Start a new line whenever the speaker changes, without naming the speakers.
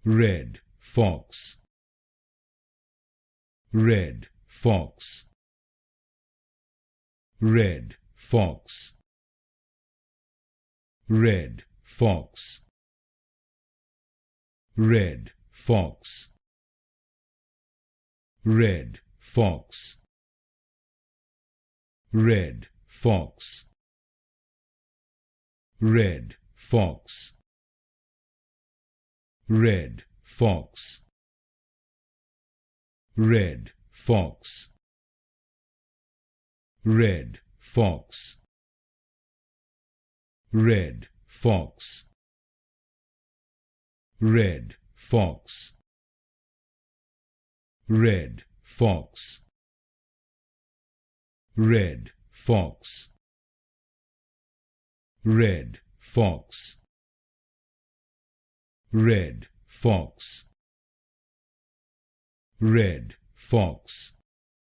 red fox, red fox, red fox, red fox, red fox, red fox, red fox, red fox, red fox, red fox, red fox, red fox, red fox, red fox, red fox, red fox, red fox, red fox,